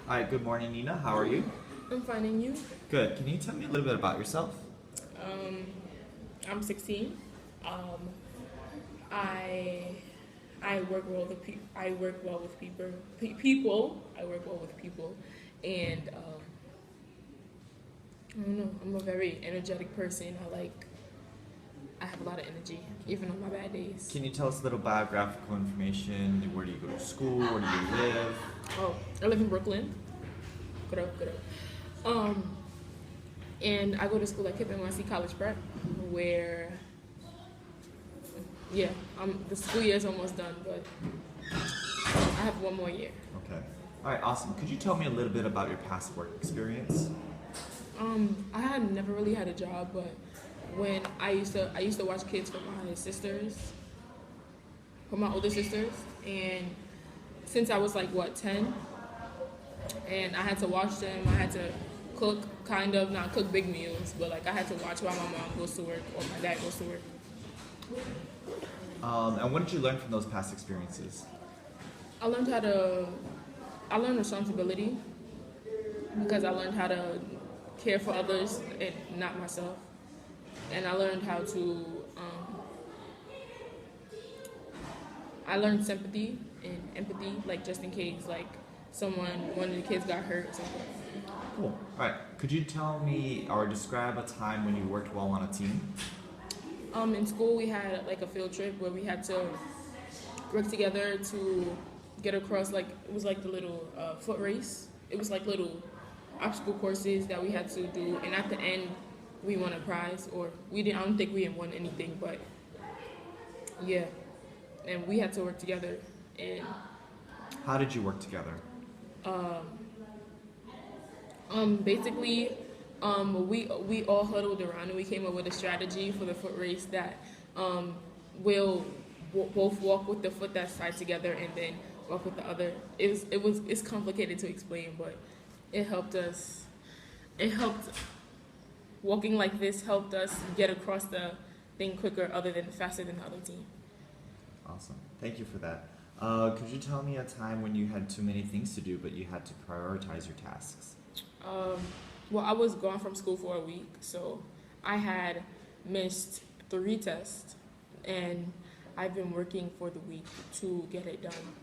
Hi, good morning, Nina. How are you? I'm finding you. Good. Can you tell me a little bit about yourself? Um, I'm 16. Um, I I work well with I work well with people. I work well with people, and I don't know. I'm a very energetic person. I have a lot of energy, even on my bad days. Can you tell us a little biographical information? Where do you go to school? Where do you live? Oh, I live in Brooklyn. Good up, good up. And I go to school at KPNYC College Prep, where yeah, the school year is almost done, but I have one more year. Okay. All right, awesome. Could you tell me a little bit about your past work experience? I had never really had a job, but when I used to watch kids for my sisters, for my older sisters, and since I was like 10, and I had to watch them, I had to cook, kind of not cook big meals, but like I had to watch while my mom goes to work or my dad goes to work. And what did you learn from those past experiences? I learned responsibility because I learned how to care for others and not myself. And I learned how to, I learned sympathy and empathy, like just in case, like one of the kids got hurt or something. Cool. All right. Could you tell me or describe a time when you worked well on a team? In school, we had like a field trip where we had to work together to get across, like, it was like the little foot race. It was like little obstacle courses that we had to do, and at the end, we won a prize, or we didn't. I don't think we had won anything, but yeah, and we had to work together. And How did you work together? basically, we all huddled around and we came up with a strategy for the foot race that we'll both walk with the foot that's tied together and then walk with the other. It's complicated to explain, but it helped us. It helped. Walking like this helped us get across the thing quicker, faster than the other team. Awesome. Thank you for that. Could you tell me a time when you had too many things to do, but you had to prioritize your tasks? Well, I was gone from school for a week, so I had missed 3 tests, and I've been working for the week to get it done.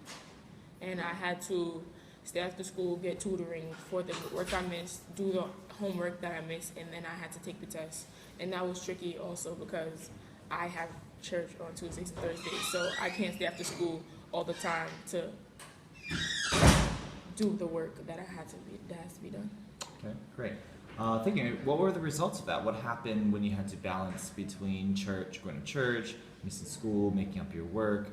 And I had to stay after school, get tutoring for the work I missed, do the homework that I missed, and then I had to take the test. And that was tricky also because I have church on Tuesdays and Thursdays, so I can't stay after school all the time to do the work that has to be done. Okay, great. Thinking, what were the results of that? What happened when you had to balance between going to church, missing school, making up your work?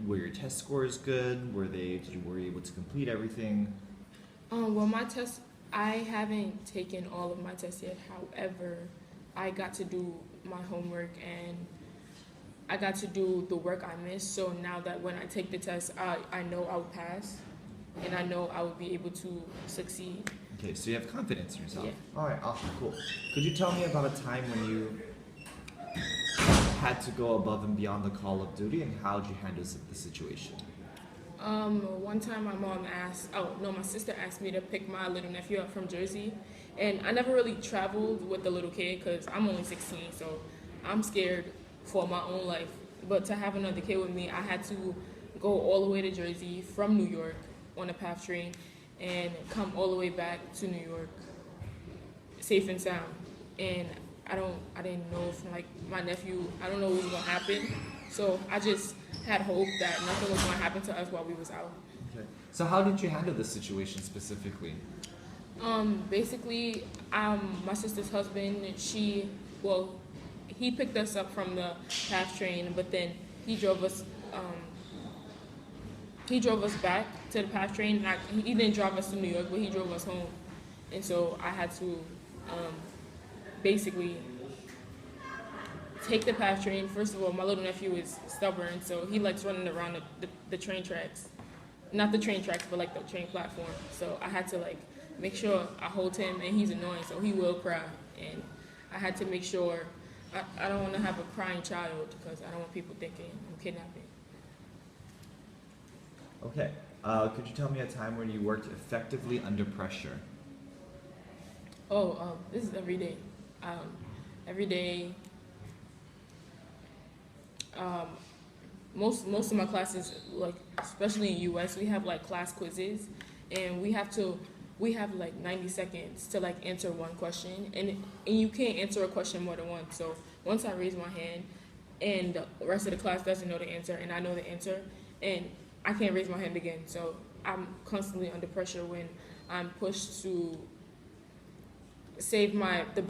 Were your test scores good? Were you able to complete everything? Well, my tests, I haven't taken all of my tests yet. However, I got to do my homework and I got to do the work I missed. So now that when I take the test, I know I will pass and I know I will be able to succeed. Okay, so you have confidence in yourself. Yeah. All right, awesome, cool. Could you tell me about a time when you had to go above and beyond the call of duty, and how did you handle the situation? One time my sister asked me to pick my little nephew up from Jersey, and I never really traveled with the little kid because I'm only 16, so I'm scared for my own life. But to have another kid with me, I had to go all the way to Jersey from New York on a PATH train and come all the way back to New York safe and sound. And I didn't know if like my nephew, I don't know what was gonna happen. So I just had hope that nothing was gonna happen to us while we was out. Okay. So how did you handle this situation specifically? Basically, my sister's husband, he picked us up from the PATH train, but then he drove us back to the PATH train. He didn't drive us to New York, but he drove us home. And so I had to basically take the PATH train. First of all, my little nephew is stubborn, so he likes running around the train tracks. Not the train tracks, but like the train platform. So I had to like make sure I hold him, and he's annoying, so he will cry. And I had to make sure I don't want to have a crying child because I don't want people thinking I'm kidnapping. Okay. Could you tell me a time when you worked effectively under pressure? Oh, this is every day. Every day. Um, most of my classes, like especially in US, we have like class quizzes, and we have like 90 seconds to like answer one question, and you can't answer a question more than once. So once I raise my hand, and the rest of the class doesn't know the answer, and I know the answer, and I can't raise my hand again. So I'm constantly under pressure when I'm pushed to save the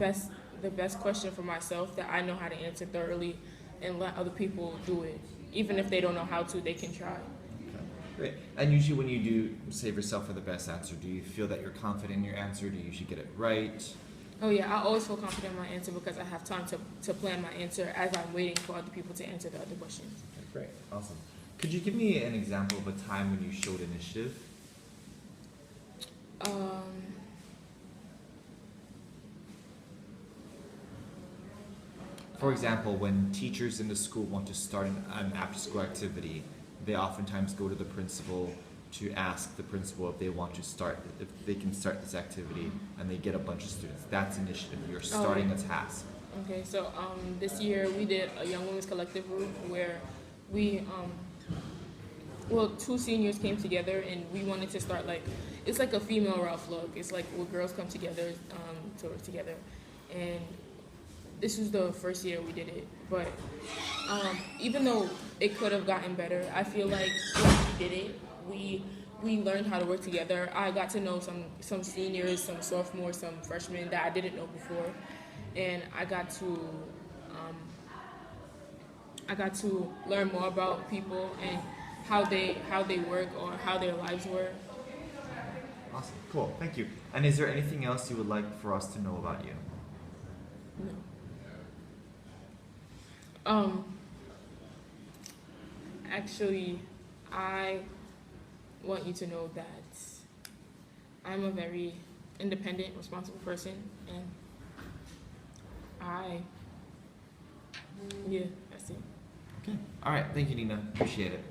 best question for myself that I know how to answer thoroughly, and let other people do it. Even if they don't know how to, they can try. Okay, great. And usually when you do save yourself for the best answer, do you feel that you're confident in your answer? Do you usually get it right? Oh yeah, I always feel confident in my answer because I have time to plan my answer as I'm waiting for other people to answer the other questions. Okay, great, awesome. Could you give me an example of a time when you showed initiative? For example, when teachers in the school want to start an after-school activity, they oftentimes go to the principal to ask the principal if they can start this activity, and they get a bunch of students. That's initiative. You're starting a task. Okay, so this year we did a Young Women's Collective group where we, two seniors came together and we wanted to start it's like a female Ralph look. It's like where girls come together to work together, and this was the first year we did it, but even though it could have gotten better, I feel like when we did it, we learned how to work together. I got to know some seniors, some sophomores, some freshmen that I didn't know before, and I got to learn more about people and how they work or how their lives were. Awesome, cool, thank you. And is there anything else you would like for us to know about you? No. Actually, I want you to know that I'm a very independent, responsible person, and that's it. Okay, all right, thank you, Nina, appreciate it.